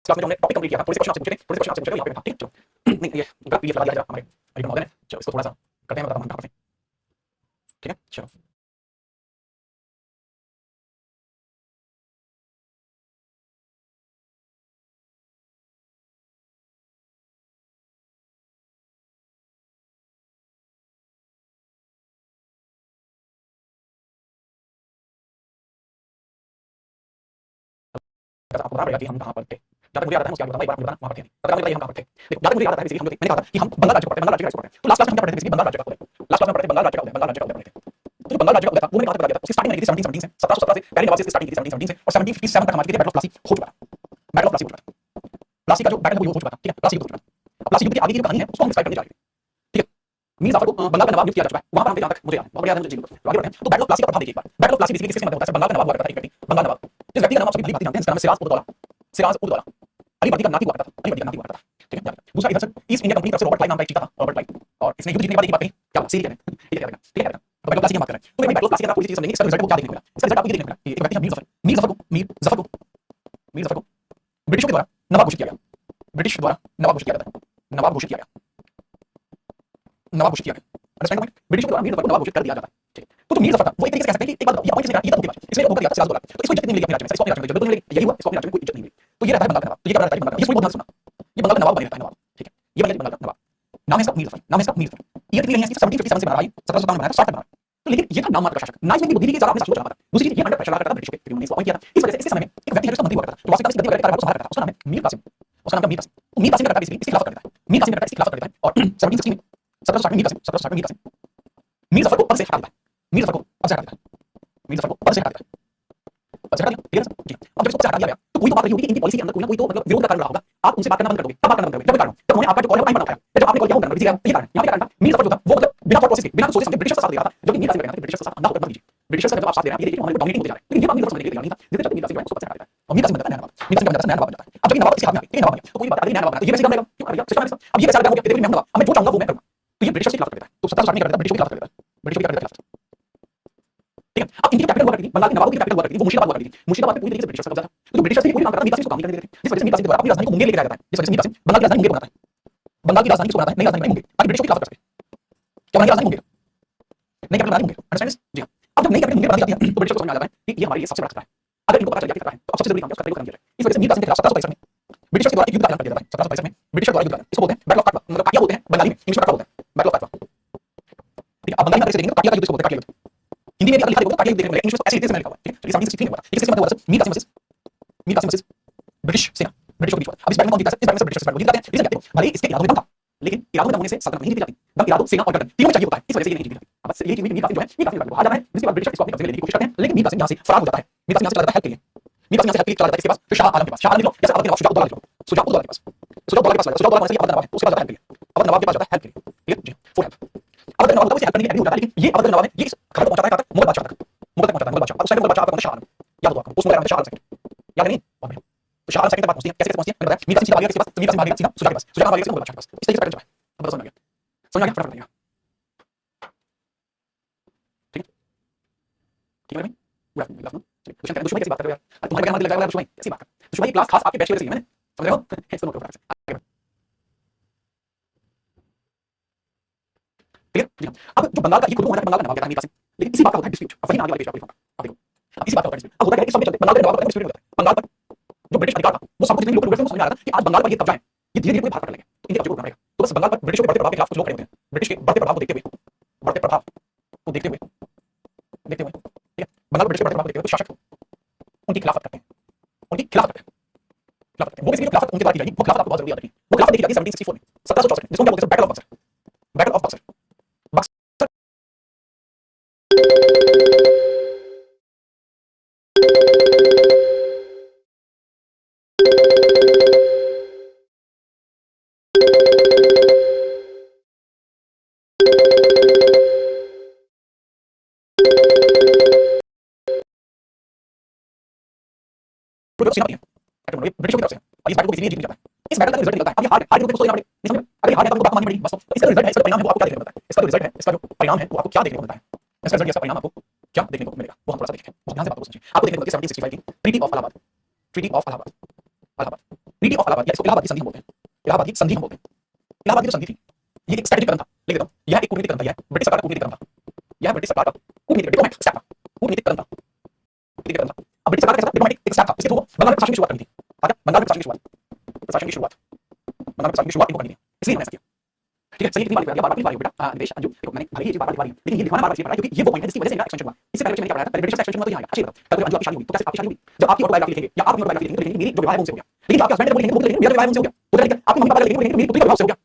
Class में जो हमने टॉपिक कंप्लीट किया था, थोड़े से क्वेश्चन आपसे पूछे थे, थोड़े से क्वेश्चन आपसे पूछे थे यहाँ पे था, ठीक है? चलो नहीं ये उनका पीडीएफ लगा दिया जाएगा हमारे एडिटर महोदय ने, चलो इसको थोड़ा सा करते हैं, मैं बताता हूँ कहाँ करते हैं, ठीक है? चलो आपको पता पड़ेगा कि हम कहाँ पर थे। जहाँ तक मुझे याद आता है, उसके आगे बताऊंगा, एक बार मुझे बताना वहाँ पर थे। तब तक मुझे बताइए हम कहाँ पर थे। देखो, जहाँ तक मुझे याद आता है, बेसिकली हम जो थे, मैंने कहा था कि हम बंगाल राज्य को पढ़ते हैं, बंगाल राज्य का पढ़ते हैं। तो लास्ट क्लास में हम क्या पढ़ते थे, बेसिकली बंगाल राज्य का उदय। लास्ट क्लास में पढ़ते थे बंगाल राज्य का उदय, बंगाल राज्य का उदय पढ़ते थे। तो जो बंगाल राज्य का उदय था, वो मैंने कहाँ तक बता दिया था, उसकी स्टार्टिंग मैंने की थी 1717 से, 1717 से पहले नवाब से स्टार्टिंग की थी 1717 से, और 1757 तक हमारी बैटल ऑफ प्लासी हो चुका था। बैटल ऑफ प्लासी हो चुका था। प्लासी का जो बैटल है वो हो चुका था, ठीक है? प्लासी युद्ध हो चुका था। अब प्लासी युद्ध की आगे की जो कहानी है, उसको हम डिस्क्राइब करने जा रहे थे, ठीक है? मीर जाफर को बंगाल का नवाब नियुक्त किया जा चुका है, वहां पर हम जहाँ तक मुझे याद है, वहां पर याद है मुझे जी। तो आगे बढ़ते हैं। तो बैटल ऑफ प्लासी का प्रभाव देखिए एक बार। बैटल ऑफ प्लासी बेसिकली किसके मतलब होता है? बंगाल का नवाब हुआ करता था एक व्यक्ति, बंगाल नवाब। जिस व्यक्ति का नाम आप सभी भली भांति जानते हैं, जिसका नाम है सिराज उद दौला, सिराज उद दौला। अली वर्दी का नाती हुआ करता था, अली वर्दी का नाती हुआ करता था, ठीक है? दूसरा इधर से ईस्ट इंडिया कंपनी की तरफ से रॉबर्ट क्लाइव नाम का एक चीता था, रॉबर्ट क्लाइव, और इसने युद्ध जीतने के बाद एक बात कही, क्या हुआ? सीरी कहते हैं, ठीक है? ठीक है? तो बैटल ऑफ प्लासी की बात कर रहे हैं। तो भाई बैटल ऑफ प्लासी का पूरी चीज समझेंगे, इसका रिजल्ट आपको क्या देखने को मिला? इसका रिजल्ट आपको ये देखने को मिला कि एक व्यक्ति है मीर जफर, मीर जफर को ब्रिटिशों के द्वारा नवाब घोषित किया गया, ब्रिटिश द्वारा नवाब घोषित किया गया, नवाब घोषित किया गया, नवाब घोषित किया गया। Understand point? ब्रिटिशों के द्वारा मीर जफर को नवाब घोषित कर दिया जाता है, ठीक है? तो जो मीर जफर था वो एक तरीके से कह सकते हैं कि एक बात ये अपॉइंट किसने करा, ये था मुमकिन इसने मौका दिया था सिराज दौला, तो इसको इज्जत नहीं मिली अपने राज्य में, इसको अपने राज्य में इज्जत नहीं मिली, यही हुआ, इसको अपने राज्य में कोई इज्जत नहीं मिली। तो ये रहता है बंगाल का नवाब, तो ये क्या रहता है बंगाल का, ये स्टोरी बहुत ध्यान से सुनना, ये बंगाल का नवाब बने रहता है, नवाब, ठीक है? ये बन गया बंगाल का नवाब, नाम है इसका मीर जफर, नाम है इसका मीर जफर। ईयर कितनी रही है इसकी? 1757 से बना भाई, 1757 में बनाया था, 60 में बनाया। तो लेकिन ये था नाम मात्र का शासक, ना इसमें बुद्धि थी कि जरा अपने शासन को चला पाता। दूसरी चीज ये अंडर प्रेशर रहा करता था ब्रिटिश के, क्योंकि उन्होंने इसको अपॉइंट किया था। इस वजह से इसके समय में एक व्यक्ति है जिसका मंत्री हुआ करता था, जो वास्तविकता में इस गद्दी वगैरह का संभाला करता था, उसका नाम है मीर कासिम, उसका नाम है मीर कासिम। तो मीर कासिम क्या करता है, बेसिकली इसकी खिलाफत कर देता है, मीर कासिम क्या करता है, इसकी खिलाफत कर देता है, और 1760 में 1760 में मीर कासिम 1760 में मीर कासिम मीर जफर को पद से हटा देता है, मीर जफर को पद से हटा देता है, मीर जफर को पद से हटा देता है, पद से हटा दिया, क्लियर है? जी। अब जब इसको पद से हटा दिया गया, तो कोई तो बात रही होगी कि इनकी पॉलिसी के अंदर कोई ना कोई तो मतलब विरोध का कारण रहा होगा। आप उनसे बात करना बंद कर दोगे, तब बात करना बंद करोगे, जब कारण जब उन्होंने आपका जो कॉल है वो टाइम पर ना उठाया, या जब आपने कॉल किया वो करना बिजी है, ये कारण, यहाँ पे कारण था मीर जफर जो था वो मतलब बिना थॉट प्रोसेस के, बिना सोचे समझे ब्रिटिश का साथ दे रहा था, जबकि मीर कासिम कहना था ब्रिटिश का साथ ना होकर मत दीजिए, ब्रिटिश का जब आप साथ दे रहे हैं ये देखिए हमारे को डोमिनेटिंग होते जा रहे हैं। लेकिन ये बात मीर जफर समझने के लिए तैयार नहीं था, जिससे चलते मीर कासिम जो है उसको पद से हटा देता है, और मीर कासिम बनता है नया नवाब, मीर कासिम बनता है नया नवाब बन जाता है। अब जब ये नवाब इसके हाथ में आ गया, ये नवाब बन गया, तो कोई बात आ गई नया नवाब बना, तो ये वैसे काम रहेगा, क्यों करेगा? सिस्टम है, अब ये वैसा हो गया, देखो मैं हूं नवाब, अब मैं जो चाहूंगा वो मैं करूंगा। तो ये ब्रिटिश के खिलाफ कर देता है, तो 1760 में कर देता है, ब्रिटिश के खिलाफ कर देता है, ब्रिटिश के खिलाफ, ठीक है? अब इनकी कैपिटल हुआ करती थी, बंगाल के नवाबों की कैपिटल हुआ करती थी, वो मुर्शिदाबाद हुआ करती थी। मुर्शिदाबाद पे पूरी तरीके से ब्रिटिशर्स का कब्जा था। तो जो ब्रिटिशर्स थे पूरी काम करता था मीर कासिम को काम नहीं करने देते थे, जिस वजह से मीर कासिम द्वारा अपनी राजधानी को मुंगेर लेके जाया जाता है, जिस वजह से मीर कासिम बंगाल की राजधानी मुंगेर बनाता है, बंगाल की राजधानी किसको बनाता है, नई राजधानी बनाई मुंगेर, ताकि ब्रिटिशों की खिलाफत कर सके। क्या बनाई राजधानी मुंगेर, नई कैपिटल बनाई मुंगेर, अंडरस्टैंड दिस? जी हाँ। अब जब नई कैपिटल मुंगेर बना दी जाती है, तो ब्रिटिशर्स को समझ में आ जाता है कि ये हमारे लिए सबसे बड़ा खतरा है। अगर इनको पता चल गया कि खतरा है, तो अब सबसे जरूरी काम है उसका तरीका किया जाए। इस वजह से मीर कासिम के खिलाफ 1765 में ब्रिटिशर्स के द्वारा एक युद्ध का ऐलान कर दिया जाता है, 1765 में ब्रिटिशर्स द्वारा युद्ध का ऐलान, इसको बोलते हैं बैटल ऑफ काटवा, मतलब काटिया बोलते हैं बंगाली में, इंग्लिश में काटवा बोलते हैं, बैटल ऑफ काटवा, ठीक है? अब बंगाली में अगर इसे देखेंगे तो काटिया का युद्ध इसको बोलते हैं, काटिया युद्ध। हिंदी में भी अगर लिखा देखो तो काटिया युद्ध देखने को मिलेगा, इंग्लिश में ऐसे लिखा हुआ है, ठीक है? तो ये 1763 में हुआ था, ये किसके मतलब हुआ था? मीर कासिम वर्सेस ब्रिटिश सेना, ब्रिटिशों के बीच हुआ। अब इस बैटल में कौन जीता है? इस बैटल में से ब्रिटिशर्स बैटल जीत जाते हैं। रीजन क्या है? भले ही इसके इरादों में दम था, लेकिन इरादों में दम होने से सल्तनत नहीं जीती जाती, दम इरादों सेना और गर्दन तीनों में चाहिए होता है, इस वजह से ये नहीं जीती जाती। अब बस यही चीज मीर कासिम जो है, मीर कासिम को हार जाना है, जिसके बाद ब्रिटिश इसको अपने कब्जे में लेने की कोशिश करते हैं, लेकिन मीर कासिम यहाँ से फरार हो जाता है, मीर कासिम यहाँ से चला जाता है हेल्प के लिए, मीर कासिम यहाँ से हेल्प के लिए चला जाता है किसके पास? फिर शाह आलम के पास, शाह आलम निकलो, जैसे अवध के नवाब शुजाउद्दौला निकलो, शुजाउद्दौला के पास, शुजाउद्दौला के पास लगा, शुजाउद्दौला वैसे अवध नवाब है, उसके पास जाता है हेल्प के लिए, अवध नवाब के पास जाता है हेल्प के लिए, clear? G for help. Awadh nawab होता है उसे हेल्प करने के लिए एग्री हो जाता है, लेकिन ये अवध नवाब है, ये इस खबर पहुंचाता है कहां तक? मुगल बादशाह तक, मुगल तक पहुंचाता है, मुगल बादशाह। अब उस टाइम मुगल बादशाह आपका कौन है? शाह आलम, याद होगा आपको, उस मुगल शाह आलम सेकंड, याद नहीं? और बढ़िया। तो शाह आलम सेकंड तक बात पहुंचती है, कैसे कैसे पहुंचती है मैंने बताया। मीर कासिम सीधा भाग गया किसके पास? तो मीर कासिम भाग गया सीधा सुजा के पास, सुजा भाग गया सीधा मुगल बादशाह के पास, इस तरीके से पैटर्न चला है। अब समझ आ गया, समझ आ गया, फटाफट बताइएगा, ठीक है? ठीक है भाई, गुड आफ्टरनून, गुड आफ्टरनून। चलिए क्वेश्चन करें, दुश्मनी कैसी बात कर रहे हो यार? तुम्हारे बगैर मुझे लग रहा है दुश्मनी कैसी बात कर, दुश्मनी क्लास खास आपके बैच की वजह से ही है, मैंने समझ रहे हो? इसको नोट करो फटाफट से, आगे बढ़ो, क्लियर? जी हाँ। अब जो बंगाल का ये खुद को होना था, बंगाल का नवाब कहता है मीर कासिम, लेकिन इसी बात का होता है डिस्प्यूट। अब वही आगे वाले पेज पे आपको अब देखो, अब इसी बात का होता है डिस्प्यूट। अब होता है कि इस समय चलते बंगाल के नवाब का डिस्प्यूट होता है, बंगाल पर जो ब्रिटिश अधिकार था वो सब कुछ जितने लोग थे समझ में आ रहा था कि आज बंगाल पर ये कब्जा है, ये धीरे धीरे कोई भाग पड़ने लगे, तो इनके कब्जे को उठाना पड़ेगा। तो बस बंगाल पर ब्रिटिशों के बढ़ते प्रभाव के खिलाफ कुछ लोग खड़े होते हैं, ब्रिटिश के बढ़ते प्रभाव को देखते हुए, बढ़ते प्रभाव को देखते हुए, ठीक है? बंगाल पर ब्रिटिश के बढ़ते प्रभाव को देखते हुए कुछ शासक उनकी खिलाफत करते हैं, उनकी खिलाफत करते हैं, खिलाफत करते हैं। वो किसी खिलाफत उनके द्वारा की जाएगी, वो खिलाफत आपको बहुत जरूरी याद रखनी, वो खिलाफत देखी जाती है 1764 में, 1764 में, जिसको क्या बोलते हैं? Battle of Buxar, battle of Buxar, Buxar. सेना है ब्रिटिशों की तरफ से, और इस बैटल को इसीलिए जीत जाता है। इस बैटल का रिजल्ट निकलता है, अब ये हार है, हार के ऊपर सोचना पड़ेगा, नहीं समझ में? अगर ये हार है तो बात माननी पड़ेगी बस। तो इसका रिजल्ट है, इसका परिणाम है, वो आपको क्या देखने को मिलता है? इसका जो रिजल्ट है, इसका जो परिणाम है वो आपको क्या देखने को मिलता है? इसका रिजल्ट, इसका परिणाम आपको क्या देखने को मिलेगा वो हम थोड़ा सा देखेंगे, बहुत ध्यान से बात को समझिए। आपको देखने को मिलेगा 1765 की treaty of Allahabad, treaty of Allahabad, Allahabad treaty of Allahabad या इसको इलाहाबाद की संधि हम बोलते हैं, इलाहाबाद की संधि हम बोलते हैं। इलाहाबाद की जो संधि थी ये एक स्ट्रेटेजिक कदम था, लिख देता हूं, यह एक कूटनीतिक कदम था, यह ब्रिटिश सरकार का कूटनीतिक कदम था, यह ब्रिटिश सरकार का कूटनीतिक डिप्लोमेटिक स्टेप था, कूटनीतिक कदम था, कूटनीतिक कदम था। अब ब्रिटिश सरकार का डिप्लोमेटिक एक स्टेप था, इसके थ्रू बंगाल में प्रशासन की शुरुआत करनी थी, बंगाल में प्रशासन की शुरुआत, प्रशासन की शुरुआत, बंगाल में प्रशासन की शुरुआत इनको करनी थी, इसलिए मैंने ऐसा किया। ठीक है, सही कितनी बार लिखा, बार-बार लिखा बेटा निवेश अंजू, देखो मैंने भले ही ये चीज बार-बार लिखवा रही हूं, लेकिन ये लिखवाना बार-बार इसलिए पड़ रहा है क्योंकि ये वो पॉइंट है जिसकी वजह से मेरा एक्सटेंशन हुआ। इससे पहले मैंने क्या पढ़ाया था, पहले ब्रिटिश एक्सटेंशन हुआ तो यहाँ आएगा। अच्छी बात, कल अंजू आपकी शादी हुई तो कैसे आपकी शादी हुई, जब आपकी ऑटोबायोग्राफी लिखेंगे या आप अपनी ऑटोबायोग्राफी लिखेंगे तो लिखेंगे मेरी जो विवाह है उनसे हो गया, लेकिन आपके हस्बैंड ने वो लिखेंगे वो लिखेंगे मेरा विवाह है उनसे हो गया, तो क्या आपके मम्मी पापा का लिखेंगे मेरी पुत्री का विवाह से हो गया,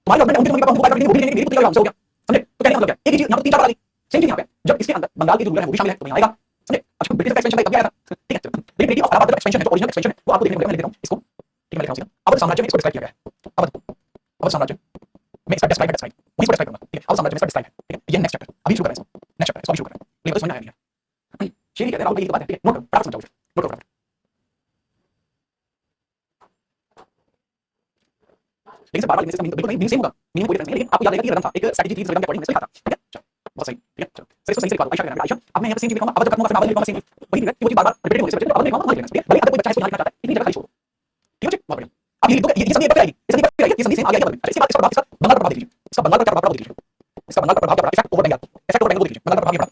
तुम्हारे हस्बैंड उनके मम्मी पापा उनको बायोग्राफी लिखेंगे वो लिखेंगे मेरी पुत्री का विवाह से हो गया। समझे? तो कहने का मतलब क्या है, एक ही चीज यहाँ पर तीन चार बार आ गई, सेम चीज यहाँ पे जब इसके अंदर बंगाल की जो रूलर है वो भी शामिल है तो यहाँ आएगा। समझे? अच्छा ब्रिटिश का एक्सटेंशन तब आया था, ठीक है। लेकिन ट्रीटी ऑफ इलाहाबाद का एक्सटेंशन है, जो ओरिजिनल एक्सटेंशन है वो आपको देखने को मिलेगा। मैं लिख देता हूं इसको, ठीक है, मैं लिख रहा हूं सीधा। अवध साम्राज्य में इसको डिस्क्राइब किया गया है, अवध साम्राज्य में इसका डिस्क्राइब है, डिस्क्राइब वहीं पर डिस्क्राइब करूंगा, ठीक है। अवध साम्राज्य में इसका डिस्क्राइब है, ठीक है। ये नेक्स्ट चैप्टर अभी शुरू कर रहे हैं, नेक्स्ट चैप्टर इसको अभी शुरू कर रहे हैं, लेकिन समझ में आया नहीं है। शेरी कहते हैं राहुल भाई की बात है, ठीक है, नोट करो, फटाफट समझाओ, नोट करो। लेकिन बार-बार लिखने से बिल्कुल नहीं, मीनिंग सेम होगा, मीनिंग कोई डिफरेंस नहीं है, लेकिन आपको याद रहेगा कि ये रकम था, एक स्ट्रेटजी थी, इस रकम के अकॉर्डिंग मैंने लिखा था, ठीक है। चलो बहुत सही, ठीक है। चलो सही, इसको सही से लिखवा दो, आयशा कहना आयशा, अब मैं यहाँ पे सेम चीज लिखूंगा, अब जब खत्म होगा फिर मैं लिखूंगा सेम वही है कि वो चीज बार-बार रिपीट होने से बचे, अब लिखूंगा वही लिखना, ठीक है। भले अगर कोई बच्चा इसको यहाँ लिखना चाहता है इतनी जगह खाली छोड़ो, ठीक है। बहुत बढ़िया, अब ये लिख दो, ये संधि एक बार आएगी, ये संधि एक बार आएगी, ये संधि सेम आ गया। अच्छा इसके बाद इसका बंगाल का प्रभाव देख लीजिए, इसका बंगाल का क्या प्रभाव देख लीजिए, इसका बंगाल का प्रभाव क्या पड़ा, effect over Bengal, effect over Bengal देख लीजिए। बंगाल का प्रभाव ये पड़ा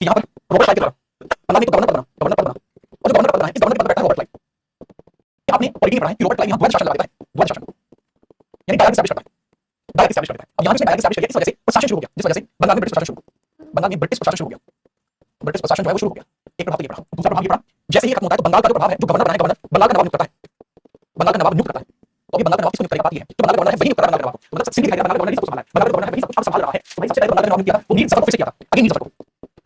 कि यहाँ पर रोबर्ट क्लाइव के द्वारा बंगाल में गवर्नर पद बना, गवर्नर पद बना, और जो गवर्नर पद बना है इस गवर्नर पद पर बैठा रॉबर्ट क्लाइव। आपने पॉलिटी में पढ़ा है कि रॉबर्ट क्लाइव यहाँ द्वंद्व शासन लगाता है, द्वंद्व शासन यानी डायरेक्ट एस्टैब्लिश करता है, डायरेक्ट एस्टैब्लिश करता है। अब यहाँ पे डायरेक्ट एस्टैब्लिश किया, इस वजह से प्रशासन शुरू हो गया, जिस वजह से बंगाल में ब्रिटिश प्रशासन शुरू हो गया, बंगाल में ब्रिटिश प्रशासन शुरू हो गया, ब्रिटिश प्रशासन जो है वो शुरू हो गया। एक प्रभाव तो ये पड़ा, दूसरा प्रभाव ये पड़ा, जैसे ही खत्म होता है तो बंगाल का जो प्रभाव है, जो गवर्नर बनाए गवर्नर बंगाल का नवाब नियुक्त करता है, बंगाल का नवाब नियुक्त करता है। तो अभी बंगाल का नवाब किसको नियुक्त करेगा बात ये है, जो बंगाल का गवर्नर है वही नियुक्त कर रहा है बंगाल का नवाब को, मतलब सिंपली बंगाल का गवर्नर नहीं सब कुछ संभाला है, बंगाल का गवर्नर है वही सब कुछ अब संभाल रहा है। तो भाई सबसे पहले बंगाल का नवाब ने किया वो मीर जफर को फिर से किया था, अगेन मीर जफर को,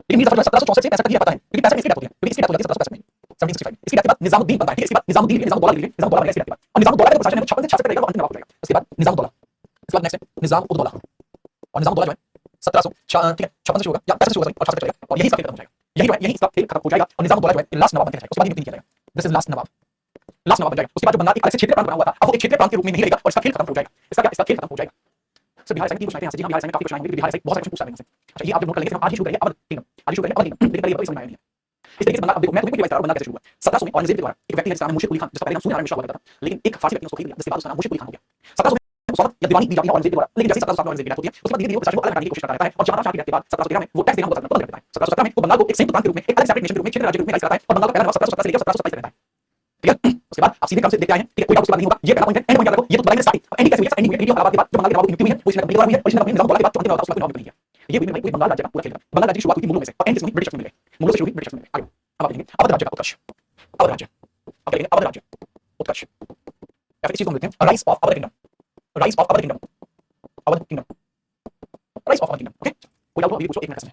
लेकिन मीर जफर 1764 से 65 तक ये पता है क्योंकि 65 में इसकी डेथ होती है, क्योंकि इसकी डेथ हो जाती है 1765 में, 1765 इसकी डेथ के बाद निजामुद्दीन बनता है, ठीक है। इसके बाद निजामुद्दीन निजामुद्दौला लिख लीजिए, निजामुद्दौला इसकी डेथ के बाद, और निजामुद्दौला का जो प्रशासन है वो 56 से 66 तक रहेगा, वो अंतिम नवाब हो जाएगा। उसके बाद निजामुद्दौला, इसके बाद नेक्स्ट है निजामुद्दौला, और निजामुद्दौला जो है 1700 ठीक है 56 से शुरू होगा या 65 से शुरू होगा और 66 तक चलेगा, और यही इसका खेल खत्म हो जाएगा, यही जो है यही इसका खेल खत्म हो जाएगा, और निजामुद्दौला जो है लास्ट नवाब बनकर रहेगा। उसके बाद नियुक्त किया जाएगा, this is last nawab, last nawab बन जाएगा। उसके बाद जो बंगाल एक अलग से क्षेत्रीय प्रांत बना हुआ था अब वो एक क्षेत्रीय प्रांत के रूप में नहीं रहेगा और इसका खेल खत्म हो जाएगा। इसका क्या, इसका खेल खत्म हो जाएगा। सर बिहार साइड की क्वेश्चन आते हैं जी, हां बिहार साइड में काफी क्वेश्चन आएंगे, बिहार साइड बहुत सारे क्वेश्चन पूछ सकते हैं। अच्छा ये आप जो नोट कर लेंगे हम आज ही शुरू करेंगे अवध किंगडम, आज शुरू करेंगे अवध किंगडम, लेकिन ये समझ में आया नहीं है। इस तरीके से बंगाल, अब देखो मैं तुम्हें डिवाइस करा बंगाल कैसे शुरू हुआ। 1700 में औरंगजेब के द्वारा एक व्यक्ति है जिसका नाम मुर्शिद कुली खान, जिसका पहले नाम सूर्यनारायण मिश्रा हुआ करता था, लेकिन एक फारसी व्यक्ति ने उसको खरीद लिया, जिसके बाद उसका नाम मुर्शिद कुली खान हो गया। 1700 में स्वागत या दीवानी दी जाती है औरंगजेब के द्वारा, लेकिन जैसे 1707 में औरंगजेब की डेथ होती है उसके बाद धीरे-धीरे वो प्रशासन को अलग करने की कोशिश करता रहता है, और 4 शाह की डेथ के बाद 1713 में वो टैक्स देना बंद कर देता है। 1717 में वो बंगाल को एक संयुक्त प्रांत के रूप में, एक अलग सेपरेट नेशन के रूप में, क्षेत्रीय राज्य के रूप में कराता है, और बंगाल का पहला नवाब 1717 से लेकर 1727 तक रहता है, ठीक है। उसके बाद आप सीधे क्रम से देखते आए हैं, ठीक है, कोई डाउट उसके बाद नहीं होगा। ये पहला पॉइंट है, एंड पॉइंट याद रखो, ये तो बताएंगे स्टार्टिंग, अब एंडिंग कैसे हुई है, एंडिंग हुई है ट्रीटी ऑफ इलाहाबाद के बाद जो बंगाल के नवाब की नियुक्ति हुई है, वो इसने कंप्लीट हुई है, और इसने अपने निजामुद्दौला के बाद जो अंतिम नवाब था उसके बाद नवाब बनी है। ये हुई भाई पूरी बंगाल राज्य का पूरा खेल, बंगाल राज्य की शुरुआत हुई थी मुगलों में से और एंड किसमें, ब्रिटिश में मिले, मुगलों से शुरू हुई ब्रिटिश में मिले। आगे अब आप देखेंगे अवध राज्य का उत्कर्ष, अवध राज्य, अब देखेंगे अवध राज्य उत्कर्ष, या फिर इस चीज को हम देखते हैं rise of Awadh kingdom, rise of Awadh kingdom, Awadh kingdom, rise of Awadh kingdom. Okay कोई डाउट हो अभी पूछो, एक मिनट में।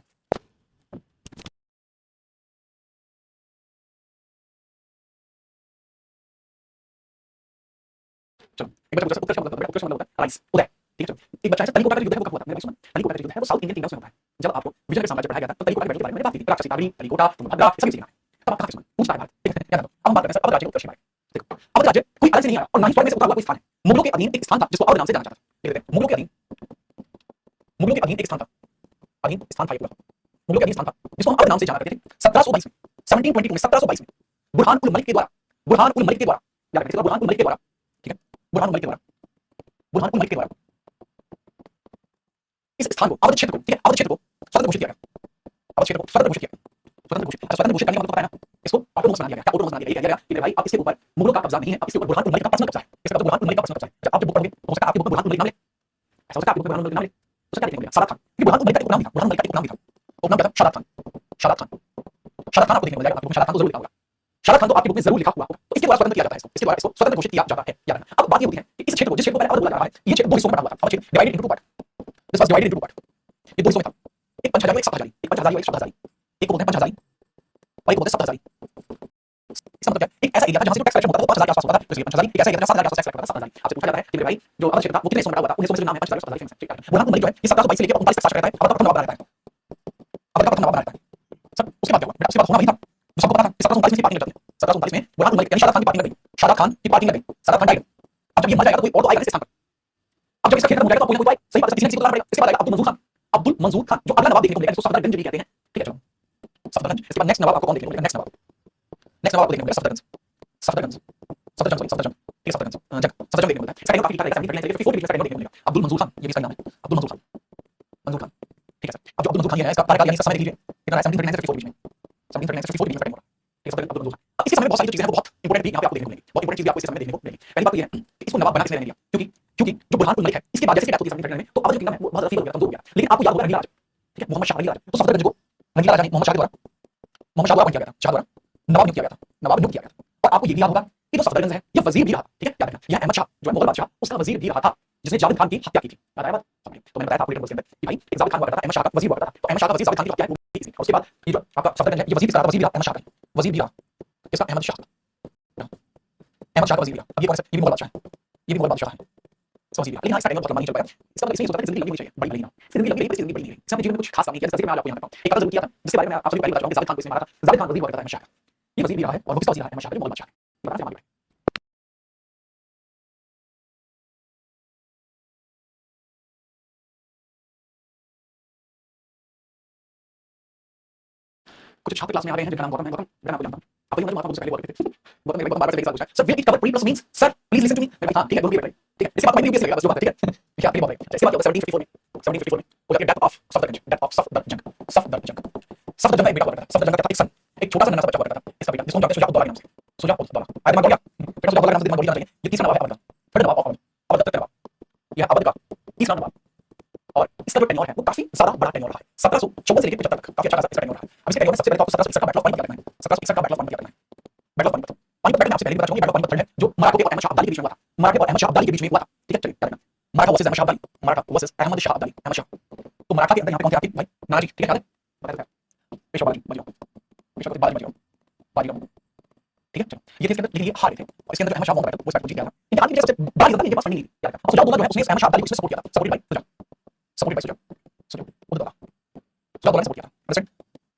चलो एक बच्चा उत्कर्ष मतलब उत्कर्ष मतलब होता है राइज, उदय, ठीक है। चलो एक बच्चा है तलिकोटा का युद्ध है वो कब हुआ था, मेरे सुना तलिकोटा का युद्ध है वो साउथ इंडियन किंगडम्स में होता है। जब आपको विजयनगर साम्राज्य पढ़ाया गया था तो तलिकोटा के बारे में मैंने बात की थी, राक्षसी तावड़ी, तलिकोटा, तुंगभद्रा सभी चीजें हैं। तब आप कहां से सुना पूछता है भारत, ठीक है। याद रखो अब हम बात करते हैं अवध राज्य के उत्कर्ष के बारे में। देखो अवध राज्य कोई अलग से नहीं आया और ना ही स्वर्ग में से उतरा हुआ कोई स्थान है, मुगलों के अधीन एक स्थान था जिसको अवध नाम से जाना जाता था। देख लेते हैं मुगलों के अधीन, मुगलों के अधीन एक स्थान था, अधीन स्थान था ये पूरा, मुगलों के अधीन स्थान था जिसको हम अवध नाम से जाना करते थे। 1722 में 1722 में 1722 में बुरहान उल मलिक के द्वारा, बुरहान उल मलिक के द्वारा, याद रखिएगा बुरहान उल मलिक के द्वारा, ठीक है, बुरहान उल मलिक के द्वारा, बुरहान उल मलिक के द्वारा इस स्थान को, अवध क्षेत्र को, ठीक है, अवध क्षेत्र को स्वतंत्र घोषित किया गया, अवध क्षेत्र को स्वतंत्र घोषित किया गया, स्वतंत्र घोषित करने का मतलब पता है ना, इसको ऑटोनोमस बना दिया गया, क्या ऑटोनोमस बना दिया गया कि भाई अब इसके ऊपर मुगलों का कब्जा नहीं है, अब इसके ऊपर बुरहान उल मलिक का पर्सनल कब्जा है, इसका मतलब बुरहान उल मलिक का पर्सनल कब्जा है। जब आप जब बुक पढ़ोगे हो सकता है आपके बुक में बुरहान उल मलिक नाम ले, ऐसा हो सकता है आपके बुक में बुरहान उल मलिक नाम ले, तो क्या लिखने को मिलेगा सादात खान, क्योंकि बुरहान उल मलिक का एक नाम था, बुरहान उल मलिक का एक नाम था, वो नाम क्या था, शादात खान, शादात खान, शादात खान आपको देखने को मिलेगा, आपको शादात खान तो जरूर लिखा होगा, शादात खान तो आपके बुक में जरूर लिखा हुआ होगा। तो इसके द्वारा स्वतंत्र किया जाता है, इसके द्वारा इसको स्वतंत्र घोषित किया जाता है, याद रखना। अब बात ये होती है कि इस क्षेत्र को, जिस क्षेत्र को पहले अवध बोला जा रहा है, ये क्षेत्र दो हिस्सों में बटा हुआ था, अब क्षेत्र divided into two part, this was divided into two part, ये दो हिस्सों में था, एक पंच हजारी, एक सप्त हजारी, एक पंच हजारी और एक सप्त हजारी, एक को बोलते हैं पंच हजारी और एक को बोलते हैं सप्त हजारी। इसका मतलब क्या है, एक ऐसा एरिया था जहां से टैक्स कलेक्शन होता था वो 5000 के आसपास होता था, तो इसलिए 5000, एक ऐसा एरिया था 7000 के आसपास टैक्स कलेक्ट होता था 7000। आपसे पूछा जाता है कि भाई जो अवध क्षेत्र था वो कितने हिस्सों में बटा हुआ था, उन हिस्सों में नाम है 5000 7000 फेमस है। बुरहान उल मलिक जो है ये 1722 से लेकर 39 तक शासक रहता है, अवध का प्रथम नवाब रहता है, अवध का प्रथम नवाब रहता है। सब उसके बाद क्या हुआ बेटा, उसके बाद होना वही था जो सबको पता था, 1739 में पार्टी लग जाती है, 1739 में बुरहान उल मलिक यानी शादात खान की पार्टी लग गई, शादात खान की पार्टी लग गई, शादात खान डाइड। अब जब ये मर जाएगा तो कोई और तो आएगा इस स्थान पर, अब जब इसका खेल खत्म हो जाएगा तो कोई ना कोई आए, सही बात है, किसी ने किसी को लाना पड़ेगा। इसके बाद आएगा अब्दुल मंसूर खान, अब्दुल मंसूर खान जो अगला नवाब देखने को मिलेगा, जिसको सफदरगंज भी कहते हैं, ठीक है। चलो सफदरगंज, इसके बाद नेक्स्ट नवाब आपको कौन देखने को मिलेगा, नेक्स्ट नवाब, नेक्स्ट नवाब आपको देखने को मिलेगा सफदरगंज, सफदरगंज, सफदरजंग, सॉरी सफदरजंग, ठीक है सफदरजंग, अब्दुल मंसूर खान, ये भी इसका नाम है, अब्दुल मंसूर खान, मंसूर खान, ठीक है सर। अब जो अब्दुल मंसूर खान ये है, इसका कार्यकाल यानी इसका समय देख लीजिए कितना है, 1739 से 54 बीच में, 1739 से 54 बीच में टाइम हो रहा है, ठीक है सर, अब्दुल मंसूर खान। अब इसके समय में बहुत सारी जो चीजें हैं वो बहुत इंपॉर्टेंट भी यहाँ पे आपको देखने को मिलेगी, बहुत इंपॉर्टेंट चीज भी आपको इस समय में देखने को मिलेगी। पहली बात तो ये है कि इसको नवाब बना किसने रहने दिया, क्योंकि क्योंकि जो बुरहानुल मलिक है इसके बाद जैसे डेथ होती है 1739 में, तो अब जो किंगडम है वो बहुत ज्यादा फील हो गया, कमजोर हो गया। लेकिन आपको याद होगा रंगीला राजा, ठीक है, मोहम्मद शाह रंगीला राजा, तो सफदरजंग को रंगीला राजा ने मोहम्मद शाह के द्वारा किया गया था, शाह द्वारा नवाब नियुक्त किया गया था, नवाब नियुक्त किया गया था। और आपको ये भी याद होगा कि जो सफदरजंग है ये वजीर भी रहा, ठीक है, याद रखना, यह अहमद शाह जो है मुगल बादशाह उसका वजीर भी रहा था, जिसने जावेद खान की हत्या की थी। याद आया बात? तो मैंने बताया था आपको के अंदर कि भाई एक जावेद खान हुआ करता था, अहमद शाह का वजीर हुआ करता था, तो अहमद शाह का वजीर जावेद खान की हत्या की थी। और उसके बाद ये जो आपका सफदरजंग है ये वजीर भी रहा, वजीर भी रहा, अहमद शाह का वजीर भी रहा, इसका अहमद शाह, अहमद शाह का वजीर भी रहा। अब ये कौन सा, ये भी मुगल बादशाह है, ये भी मुगल बादशाह है, इसका वजीर भी रहा। लेकिन इसका टाइम बहुत लंबा नहीं चल पाया, इसका मतलब इसलिए सोचता है जिंदगी लंबी होनी चाहिए, बड़ी नहीं ना, जिंदगी लंबी नहीं, जिंदगी बड़ी नहीं, इसका जीवन में कुछ खास काम नहीं किया, जिसका जिक्र मैं आपको यहाँ करता हूँ। एक बात जरूर किया था जिसके बारे में आप सभी पहले बता रहा हूँ कि जावेद खान को इसने मारा था, जावेद खान वजीर हुआ करता है अहमद शाह का, ये वजीर भी रहा है और वो किसका वजीर रहा है, अहमद शाह का, जो मुगल बादशाह है। बताना से आगे बढ़े। कुछ छात्र क्लास में आ रहे हैं जिनका नाम गौतम है, गौतम मैं आपको जानता हूं, आपको ये मतलब मुझसे पहले बोल रहे थे, गौतम मेरे को बार-बार से लेके साथ पूछा, sir will it cover pre plus means, sir please listen to me. मैं हां ठीक है, दोनों की बैठ, ठीक है, इसके बाद मैं यूपीएससी लगेगा बस जो बात है, ठीक है, क्या आपकी बात है, इसके बाद 1754 में 1754 में हो जाके death of Safdarjung, death of Safdarjung, Safdarjung, Safdarjung का एक बेटा हुआ करता था, सफदरजंग का था एक सन, एक छोटा सा नन्हा सा बच्चा हुआ करता था, इसका बेटा जिसको हम जानते हैं शुजा-उद-दौला के नाम से, शुजा-उद-दौला, आया दिमाग बढ़ गया, बेटा शुजा-उद-दौला के नाम से दिमाग बढ़ जाएंगे। ये तीसरा नवाब है अवध का, third Nawab of Awadh, Awadh तक नवाब, यह अवध का तीसरा नवाब, और इसका जो टेन्योर है वो काफी ज्यादा बड़ा टेन्योर रहा है, 1754 से लेकर 75 तक काफी अच्छा खासा इसका टेन्योर रहा है। अब इसके टेन्योर में सबसे पहले तो 1761 का बैटल ऑफ पानीपत याद रखना है, 1761 का बैटल ऑफ पानीपत याद रखना है, battle of Panipat, Panipat battle में आपसे पहले भी बता चुका हूं, बैटल ऑफ पानीपत है जो मराठों के और अहमद शाह अब्दाली के बीच में हुआ था, मराठे और अहमद शाह अब्दाली के बीच में हुआ था, ठीक है, चलिए याद रखना, मराठा वर्सेस अहमद शाह अब्दाली, मराठा वर्सेस अहमद शाह अब्दाली, अहमद शाह। तो मराठा के अंदर यहाँ पे कौन थे आपके भाई, नानाजी, ठीक है, याद है, बता दो पेशवा बाजी, बाजीराव, पेशवा बाजी, बाजीराव, ठीक है, चलो ये थे इसके अंदर, लेकिन ये हार गए थे और इसके अंदर जो अहमद शाह वो बैटल वो जीत गया था। इनके हाथ में सबसे बड़ा योद्धा इनके पास नहीं याद रखना, सुजाउद्दौला जो है उसने अहमद शाह अब्दाली को इसमें सपोर्ट किया था, support by Shuja, support by Shuja, Shuja-ud-Daula, Shuja-ud-Daula ने सपोर्ट किया था, अंडरस्टैंड,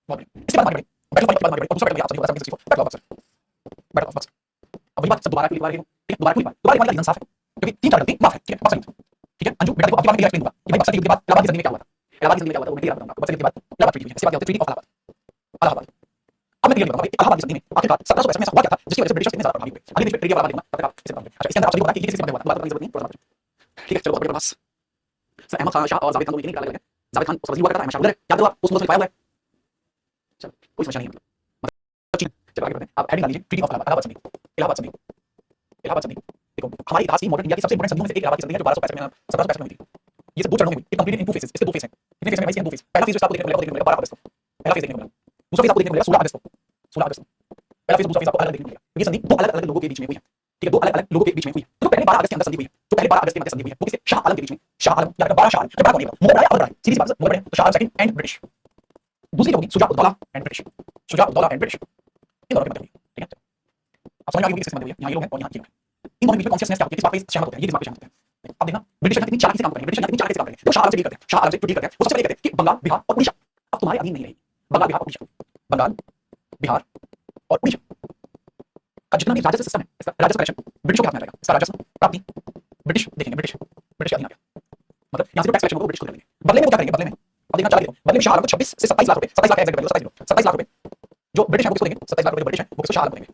बहुत बढ़िया। इसके बाद आगे बढ़े, बैटल ऑफ पानीपत के बाद आगे बढ़े, और दूसरा बैटल आप सभी को पता है 1764, battle of Buxar, battle of Buxar. अब वही बात सब दोबारा क्लियर, ठीक है, दोबारा क्लियर रीजन साफ है, क्योंकि तीन चार गलती माफ है, ठीक है, बक्सर, ठीक है, अंजू बेटा देखो आपकी बात में एक्सप्लेन होगा कि भाई बक्सर की युद्ध के बाद इलाहाबाद की जंग में क्या हुआ था, इलाहाबाद की जंग में क्या हुआ था वो मैं क्लियर बताऊंगा आपको, बक्सर की युद्ध के बाद इलाहाबाद ट्रीटी हुई है, इसके बाद क्या होता है, ट्रीटी ऑफ इलाहाबाद, इलाहाबाद। अब मैं क्लियर बताऊंगा कि इलाहाबाद की जंग में आखिरकार 1765 में ऐसा हुआ क्या था जिसकी वजह से ब्रिटिश इतने ज्यादा प्रभावित हुए। अगले पेज पे ट्रीटी ऑफ इलाहाबाद देखूंगा तब तक आप इसे बताओगे। अच्छा इसके अंदर आप सभी को पता है कि किस किस बात हुआ था, बात करने की जरूरत नहीं, थोड़ा सा, ठीक है, चलो बढ़िया बस। सर अहमद शाह और जावेद खान दोनों निकल गए, जावेद खान उसका वजीर हुआ करता है, अहमद शाह उधर है, याद होगा उस मुद्दे में लिखाया हुआ है, चलो कोई समस्या नहीं है, मतलब चलो आगे बढ़ते हैं, आप हेडिंग डाल लीजिए ट्रीटी ऑफ इलाहाबाद, इलाहाबाद संधि, इलाहाबाद संधि, इलाहाबाद संधि। देखो हमारे इतिहास की मॉडर्न इंडिया की सबसे इंपॉर्टेंट संधियों में से एक इलाहाबाद की संधि है जो 1265 में 1765 में हुई थी। ये सब दो चरणों में हुई, it completed in two phases, इसके दो फेज हैं, कितने फेज हैं भाई, इसके दो फेज। पहला फेज आपको देखने को मिलेगा 12 अगस्त को, पहला फेज देखने को मिलेगा, दूसरा फेज आपको देखने को मिलेगा 16 अगस्त को, 16 अगस्त को, पहला फेज दूसरा फेज आपको अलग देखने को मिलेगा। ये संधि दो अलग अलग लोगों के बीच में हुई है, ठीक है, दो अलग अलग लोगों के बीच में हुई है। तो पहले 12 अगस्त के अंदर संधि हुई है, तो पहले 12 अगस्त के अंदर संधि हुई है वो किससे, शाह आलम के बीच में, शाह आलम यानी 12 शाह आलम, जब 12 कौन है, मुगल बड़ा है अवध बड़ा है, सीधी सी बात है, मुगल बड़े हैं तो Shah Alam second and British, दूसरी होगी Shuja-ud-Daula and British, Shuja-ud-Daula and British, इन दोनों के मध्य हुई, ठीक है, आप समझ में आ गई होगी किसके मध्य हुई है, यहाँ ये लोग हैं और यहाँ ये लोग हैं, इन दोनों के बीच में कॉन्शियसनेस क्या होती है, किस बात पे सहमत होते हैं, ये किस बात पे सहमत होते हैं। अब देखना ब्रिटिश कितनी चालाकी से काम करेंगे, ब्रिटिश कितनी चालाकी से काम करेंगे, तो शाह आलम से डील करते हैं, शाह आलम से डील करते हैं, वो सबसे पहले कहते हैं कि बंगाल बिहार और उड़ीसा अब तुम्हारे अधीन नहीं रहेगी, बंगाल बिहार और उड़ीसा, बंगाल बिहार और उड़ीसा का जितना भी राजस्व सिस्टम है, इसका राजस्व कलेक्शन ब्रिटिशों के हाथ में आ जाएगा, इसका राजस्व प्राप्ति ब्रिटिश देखेंगे, ब्रिटिश ब्रिटिश के अधीन आ गया, मतलब यहाँ से टैक्स कलेक्शन को ब्रिटिश खुद करेंगे। बदले में वो क्या करेंगे, बदले में अब देखना चालिए, बदले में शाह आलम को 26 से 27 लाख रुपए, 27 लाख एग्जैक्ट वैल्यू, 27 लाख रुपए जो ब्रिटिश है वो किसको देंगे, 27 लाख रुपए जो ब्रिटिश है वो किसको, शाह आलम को देंगे।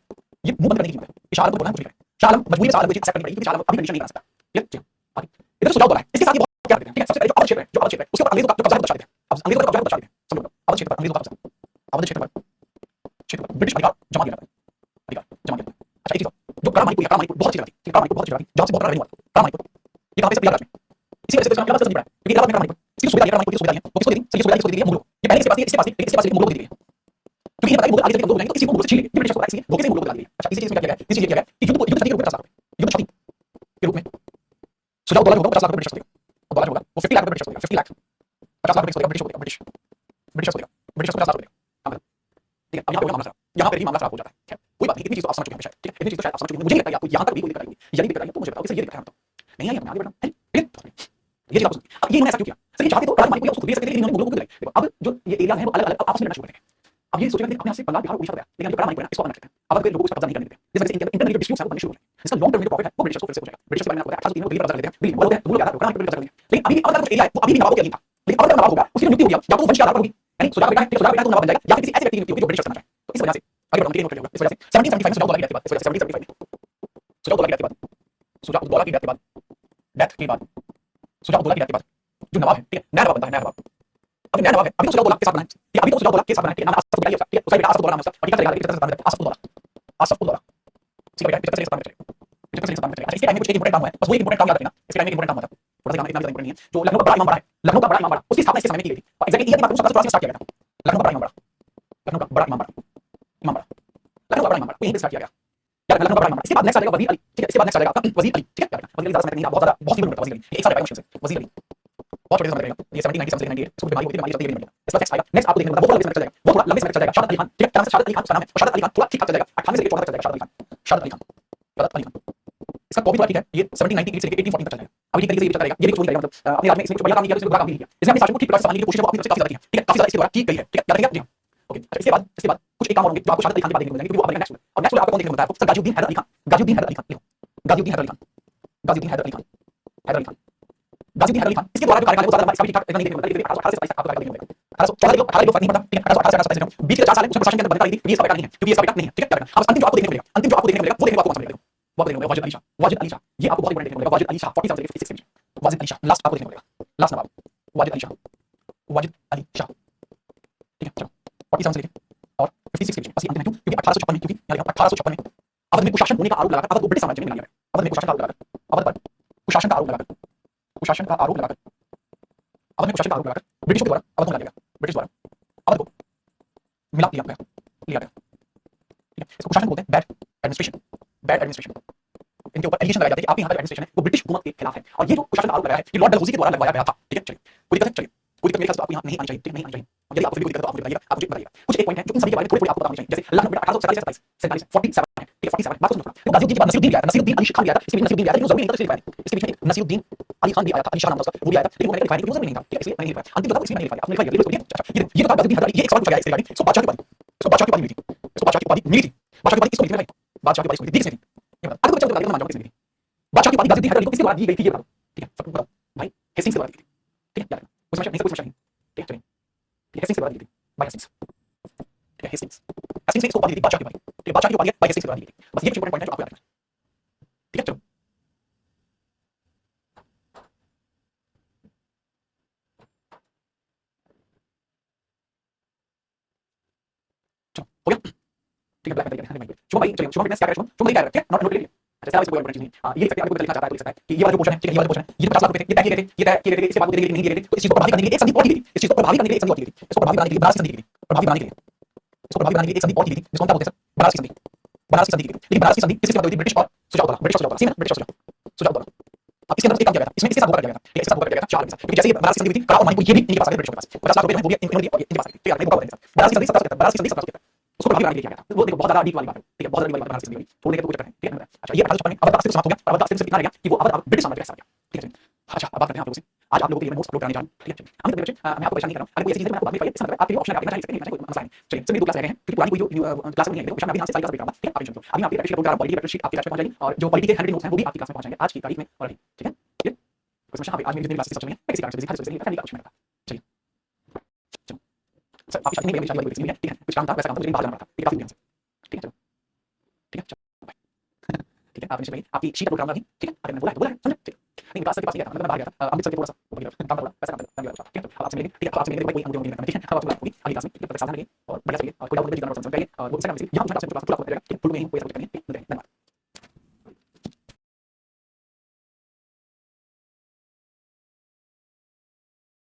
ये मुंह बंद करने की कीमत है, शाह आलम को बोलना है कुछ नहीं करे, शाह आलम मजबूरी में शाह आलम को एक्सेप्ट करनी पड़ेगी, क्योंकि शाह आलम अभी कंडीशन नहीं बना सकता, ठीक है, आगे इधर सुझाव है, इसके साथ ये बहुत क्या करते हैं, ठीक है, सबसे पहले जो अवध क्षेत्र है, जो अवध क्षेत्र है उसके ऊपर अंग्रेजों का जो कब्जा है वो दर्शा देते हैं, अब अंग्रेजों का कब्जा है वो दर्शा देते हैं, समझ लो अवध क्षेत्र पर अंग्रेजों का कब्जा, अवध क्षेत्र पर ब्रिटिश अधिकार जमा दिया जाता है, अधिकार जमा दिया जाता है। अच्छा एक चीज जो काला मणिपुर बहुत अच्छी जगह थी, काला मणिपुर बहुत अच्छी जगह थी जहां से बहुत बड़ा रेवेन्यू आता था, काला मणिपुर ये कहां पे, प्रयागराज में, इसी वजह से इलाहाबाद से बड़ा है, क्योंकि इलाहाबाद में काला मणिपुर इसकी सुविधा है, मणिपुर की सुविधा है, वो किसको दी, सही सुविधा किसको दी है, मुगलों, ये पहले इसके पास थी, इसके पास थी, इसके पास मुगलों को दी गई है, क्योंकि ये पता है मुगल आगे चल के मुगल बनाएंगे तो किसी को मुगल से छीन लेंगे, ये ब्रिटिश को पता है, इसलिए धोखे से मुगलों को दिला दी गई। अच्छा इसी चीज में क्या किया गया, इसी चीज किया गया कि युद्ध छठी के रूप में 50 लाख रुपए, युद्ध छठी के रूप में सुजाउद्दौला होगा 50 लाख रुपए ब्रिटिश को देगा, और डॉलर होगा वो 50 लाख रुपए ब्रिटिश को देगा, 50 लाख 50 लाख रुपए ब्रिटिश को देगा, ब्रिटिश ब्रिटिश को देगा, ब्रिटिश को 50 लाख रुपए देगा, ठीक है। अब यहाँ पे मामला खराब, यहाँ पे ही मामला खराब हो जाता है, कोई बात नहीं, इतनी चीज तो आप समझ चुके हैं शायद, ठीक है, इतनी चीज तो शायद आप समझ चुके हैं, मुझे नहीं लगता है आपको यहाँ तक भी कोई दिक्कत आएगी, यदि दिक्कत आई तो मुझे बताओ, इससे ये दिक्कत है तो नहीं आई, आगे बढ़ना है, ये चीज आपको अब ये इन्होंने ऐसा क्यों किया, सर ये चाहते तो राजमानी को उसको दे सकते थे, इन्होंने मुगलों को दिलाई। देखो अब जो ये एरिया है वो अलग अलग आपस में लड़ना शुरू करते हैं, अब ये सोचेगा कि अपने आप से बंगाल बिहार उड़ीसा गया, लेकिन जो बड़ा मणिपुर है इसको अपना सकते हैं, अब लोगों को इसका कब्जा नहीं करने देते, जिस वजह से इनके इंटरनल डिस्प्यूट्स हैं वो बनने शुरू हो गए, इसका लॉन्ग टर्म में जो प्रॉफिट है वो ब्रिटिश को फिर से हो जाएगा, ब्रिटिश के बारे में आपको पता है 1803 में दिल्ली पर कब्जा कर लेते हैं, दिल्ली बोलते हैं वो लोग ज्यादा बड़ा मणिपुर कब्जा कर लेंगे, लेकिन अभी अलग अलग एरिया है वो अभी भी नवाबों के अधीन था, लेकिन अब नवाब होगा उसकी नियुक्ति होगी, या तो वंश के आधार पर होगी, यानी सुजा बेटा है, सुजा बेटा तो नवाब बन जाएगा, या फिर किसी ऐसे व्यक्ति की नियुक्ति होगी जो ब्रिटिश करना चाहे, तो इस वजह से आगे बढ़ना के नोट होगा, इस वजह से 1775 में सुजाउद्दौला की डेथ के बाद, इस वजह से 1775 में सुजाउद्दौला की डेथ के बाद, सुजाउद्दौला की डेथ के बाद डेथ के बाद सुजाउद्दौला की डेथ के बाद जो नवाब है, ठीक है, नया नवाब बनता है, नया नवाब। अब नया नवाब है, अभी तो सुजाउद्दौला के साथ बना है, ठीक है, अभी तो सुजाउद्दौला के साथ बना है, ठीक है, नाम आसफुद्दौला ही है, ठीक है, उसका बेटा आसफुद्दौला नाम है उसका, और ठीक है, चलेगा, आसफुद्दौला, आसफुद्दौला, ठीक है बेटा, 75 से 77 में चलेगा, 75 से 77 में चलेगा। अच्छा, इसके टाइम में कुछ एक इंपॉर्टेंट काम हुआ है, बस वो एक इंपॉर्टेंट काम याद रखना, इसके टाइम में एक इंपॉर्टेंट काम हुआ था, थोड़ा सा इतना इतना इंपॉर्टेंट नहीं है, जो लखनऊ का बड़ा इमाम बाड़ा है, लखनऊ का बड़ा इमाम बाड़ा, उसकी स्थापना इसके समय में की गई थी, और एग्जैक्टली ईयर की बात करूं 1784 में स्टार्ट किया गया था, लखनऊ का बड़ा इमाम बाड़ा, लखनऊ का बड़ा इमाम बाड़ा, इमाम बाड़ा, लखनऊ का बड़ा इमाम बाड़ा, यहीं पे स्टार्ट किया गया, क्या लखनऊ का बड़ा इमाम बाड़ा। इसके बाद नेक्स्ट आ जाएगा वजीर अली, ठीक है, इसके बाद नेक्स्ट आ जाएगा आपका वजीर अली, ठीक है, क्या वजीर अली ज्यादा समय नहीं, बहुत ज्यादा बहुत ही बड़ा वजीर अली, एक साल रहेगा मुश्किल से, वजीर अली बहुत छोटे समय रहेगा, ये 1797 से 98 इसको बीमारी होती है, बीमारी चलती है, इसके बाद नेक्स्ट आएगा, नेक्स्ट आपको देखने को वो थोड़ा लंबे समय चलेगा, वो थोड़ा लंबे समय चलेगा, शाहद अली खान, ठीक है, क्या शाहद अली खान उसका नाम है, शाहद अली खान थोड़ा ठीक ठाक चलेगा, 98 से 14 तक चलेगा, शाहद अली खान, शाहद अली खान, शाहद अली खान, इसका कॉपी थोड़ा ठीक है, ये 1798 से लेकर 1814 तक चलेगा, अभी ठीक तरीके से ये चलता रहेगा, ये भी चोरी करेगा, मतलब अपने राज्य में इसने कुछ बढ़िया काम नहीं किया, इसने बुरा काम भी किया, इसने अपने शासन को ठीक प्रकार से संभालने की कोशिश है, वो अपनी तरफ से काफी ज्यादा की है, ठीक है, काफी ज्यादा इसके द्वारा की गई है, ठीक है, याद रखिएगा, ओके। अच्छा, इसके बाद कुछ एक काम और होंगे जो आपको शाहद अली खान के बाद देखने को मिलेंगे, क्योंकि वो अब नेक्स्ट और नेक्स्ट आपको कौन देखने को मिलता है आपको, सर गाजीउद्दीन हैदर अली खान, गाजीउद्दीन हैदर अली खान, लिखो गाजीउद्दीन हैदर अली खान, गाजीउद्दीन हैदर अली खान, हैदर अली खान, गाजीउद्दीन हैदर अली खान, इसके द्वारा जो कार्यकाल है वो ज्यादा लंबा, इसका भी ठीक ठाक नहीं देखने को मिलता है, 1828 से 27 तक आपको कार्यकाल देखने को मिलेगा, 1814 फर्क नहीं पड़ता, ठीक है, 1818 से 27 बीच के 4 साल है, उसमें प्रशासन के अंदर बदलाव आई थी, ये इसका बेटा नहीं है, क्योंकि इसका बेटा नहीं है, ठीक है, क्या करना, अब अंतिम जो आपको देखने को मिलेगा, अंतिम जो आपको देखने को मिलेगा वो देखने को आपको कौन सा मिलेगा, वो आपको देखने को मिलेगा वाजिद अली शाह, वाजिद अली शाह, ये आपको बहुत इंपॉर्टेंट देखने को मिलेगा, वाजिद अली शाह 47 से 56 के बीच, वाजिद अली शाह लास्ट आपको देखने को मिलेगा, लास्ट नवाब वाजिद अली शाह, वाजिद अली शाह, ठीक है, चलो 47 से लेके और 56 के बीच, बस ये अंतिम है, क्योंकि 1856 में, क्योंकि याद रखना 1856 में अवध में कुशासन होने का आरोप लगाकर, अवध को ब्रिटिश साम्राज्य में मिला गया, अवध में कुशासन का आरोप लगाकर, अवध पर कुशासन का आरोप लगाकर, कुशासन का आरोप लगाकर, अवध में कुशासन का आरोप लगाकर ब्रिटिशों के द्वारा अवध को मिला गया, ब्रिटिश द्वारा अवध को मिला लिया गया, लिया गया, ठीक है, इसको कुशासन बोलते हैं, बैड एडमिनिस्ट्रेशन, बैड एडमिनिस्ट्रेशन, इनके ऊपर एलिगेशन लगाया जाता है कि आपके यहाँ का एडमिनिस्ट्रेशन है वो ब्रिटिश हुकूमत के खिलाफ है, और ये जो कुशासन का आरोप लगाया है ये लॉर्ड डलहौजी के द्वारा लगवाया गया था, ठीक है, चलिए कोई दिक्कत है, चलिए कोई दिक्कत मेरे ख्याल से आपको यहाँ नहीं आनी चाहिए, ठीक, नहीं आनी चाहिए, यदि आपको फिर भी कोई दिक्कत है तो आप मुझे बताइएगा, आप मुझे बताइएगा, कुछ एक पॉइंट है जो इन सभी के बारे में थोड़ी आपको पता होनी चाहिए, जैसे लखनऊ बेटा 1847 से 27 47 है, ठीक है, 47 बात सुनो, तो गाजीउद्दीन के बाद नसीरुद्दीन भी आया था, नसीरुद्दीन अली खान भी आया था, इसके बीच नसीरुद्दीन भी आया था, लेकिन जरूरी नहीं था इसलिए इसके बीच में एक नसीरुद्दीन अली खान भी आया था, अली शाह नाम था उसका, वो भी आया था, लेकिन वो मैंने लिखा नहीं, नहीं था, ठीक है, इसलिए नहीं लिखा, अंतिम बताओ इसलिए नहीं लिखा, आपने लिखा ये देखो, अच्छा ये तो गाजीउद्दीन हैदर अली, ये एक सवाल पूछा गया इसके रिगार्डिंग, इसको बादशाह की उपाधि, इसको बादशाह की उपाधि मिली थी, इसको बादशाह की उपाधि मिली थी, बादशाह की उपाधि किसको मिली थी, बादशाह की उपाधि किसको मिली थी, किसने थी, ये बता, अगर बच्चा मुझे बता देगा मैं मान जाऊंगा किसने दी, बादशाह की उपाधि गाजीउद्दीन हैदर अली को किसके द्वारा दी गई थी, ये बता दो, ठीक है, सबको बताओ भाई, हेस्टिंग्स के द्वारा दी गई थी, ठीक है, याद रखना, कोई समस्या नहीं, कोई समस्या नहीं, ठीक है, चलिए, हेस्टिंग्स के द्वारा दी गई थी, बाय हेस्टिंग्स, ठीक है, हेस्टिंग्स, हेस्टिंग्स ने इसको उपाधि दी थी बादशाह की उपाधि, ठीक है, बादशाह की उपाधि बाय हेस्टिंग्स के द्वारा दी गई थी, बस ये कुछ इंपॉर्टेंट पॉइंट है जो आपको याद रखना है, ठीक है, चलो चलो हो गया, ठीक है, ब्लैक में शुभम भाई, चलिए शुभम फिटनेस क्या है, शुभम भाई क्या है, ठीक है, नोट नोट ले लीजिए, अच्छा इससे कोई इंपॉर्टेंट चीज नहीं, हां ये लिख सकते हैं, आपको लिखना चाहता है तो लिख सकता है कि ये वाला जो पोर्शन है, ठीक है, ये वाला पोर्शन है, ये 50 लाख रुपए थे, ये तय किए गए थे, ये तय किए गए थे, इसके बाद देंगे नहीं देंगे, तो इस चीज को प्रभावी करने के लिए एक संधि और की गई थी, इस चीज को प्रभावी करने के लिए एक संधि और की गई थी, इसको प्रभावी बनाने के लिए बनारस की संधि की गई थी, प्रभावी बनाने के लिए, इसको प्रभावी बनाने के लिए एक संधि और की गई थी, जिसको हम क्या बोलते हैं सर, बनारस की संधि, बनारस की संधि की गई थी, लेकिन बनारस की संधि किसके बाद हुई थी, ब्रिटिश और सुजाउद्दौला, ब्रिटिश और सुजाउद्दौला, सेम है, ब्रिटिश और सुजाउद्दौला, अब इसके अंदर एक काम किया गया था, इसमें इसके साथ धोखा किया गया था, ठीक है, इसके साथ धोखा किया गया था 4 के साथ, क्योंकि जैसे ही बनारस की संधि हुई थी, कड़ा और मानी को ये भी इनके पास आ गए, ब्रिटिश के पास 50 लाख रुपए में वो भी इन्होंने दिया और ये इनके पास आ गए, ठीक है, धोखा करेंगे सर, बनारस की संधि 1777, बनारस की संधि 1777, उसको प्रभावी बनाने के लिए किया गया था, वो देखो बहुत ज्यादा डीप वाली बात है, ठीक है, बहुत ज्यादा डीप वाली बात बनारस की संधि, थोड़ी देर तो कुछ करते हैं, ठीक है, अच्छा ये 1856 में अवध का अस्तित्व समाप्त हो गया, और अवध का अस्तित्व सिर्फ इतना रह गया कि वो अवध अब ब्रिटिश साम्राज्य का हिस्सा हो गया, ठीक है, अच्छा अब बात करते हैं आप लोगों से, आज आप लोगों के लिए मैं नोट्स अपलोड कराने जा रहा हूं, ठीक है, अमित बच्चे मैं आपको परेशान नहीं कर रहा हूं, अगर कोई ऐसी चीज है मैं आपको बाद में बताइए, इसका मतलब आपके लिए ऑप्शन है, आप देखना चाहिए, कोई मसला नहीं, चलिए सिर्फ 2 क्लास रह गए हैं, क्योंकि पुरानी कोई जो क्लास में नहीं है, मैं अभी यहाँ से सारी क्लास भेज रहा हूं, ठीक है, आप टेंशन मत लो, अभी मैं आपकी प्रैक्टिस करा रहा हूं, पॉलिटी प्रैक्टिस शीट आपके बैच में पहुंच जाएगी, और जो पॉलिटी के 100 नोट्स हैं वो भी आपकी क्लास में पहुंच जाएंगे आज की तारीख में ऑलरेडी, ठीक है, ये कोई समस्या आज मेरी जितनी क्लासेस चल रही हैं मैं किसी कारण से बिजी, हर चीज नहीं फैमिली का कुछ नहीं करता, चलिए चलो सर आपकी शादी नहीं मेरी शादी वाली कोई नहीं है, ठीक है, कुछ काम था वैसा काम था, मुझे बाहर जाना पड़ा था, ठीक है, काफी ध्यान से, ठीक है, चलो ठीक है, चलो ठीक है, आप निश्चित भाई आपकी शीट अपलोड कराऊंगा अभी, ठीक है, अगर मैं बोला है समझे, ठीक नहीं क्लास के पास गया था, मतलब मैं बाहर गया था, अमृतसर के थोड़ा सा काम था, वैसा काम था, ठीक है, तो आपसे मिलेंगे, ठीक है, आपसे मिलेंगे, कोई मुझे नहीं करना, ठीक है, आपसे बात होगी अगली क्लास में, ठीक है, सावधान रहिए और बढ़िया चलिए और कोई डाउट नहीं, जितना समझ पाइए और वो सेकंड में यहाँ आपसे क्लास पूरा हो जाएगा, ठीक है, फुल में कोई सब कुछ करनी है, धन्यवाद।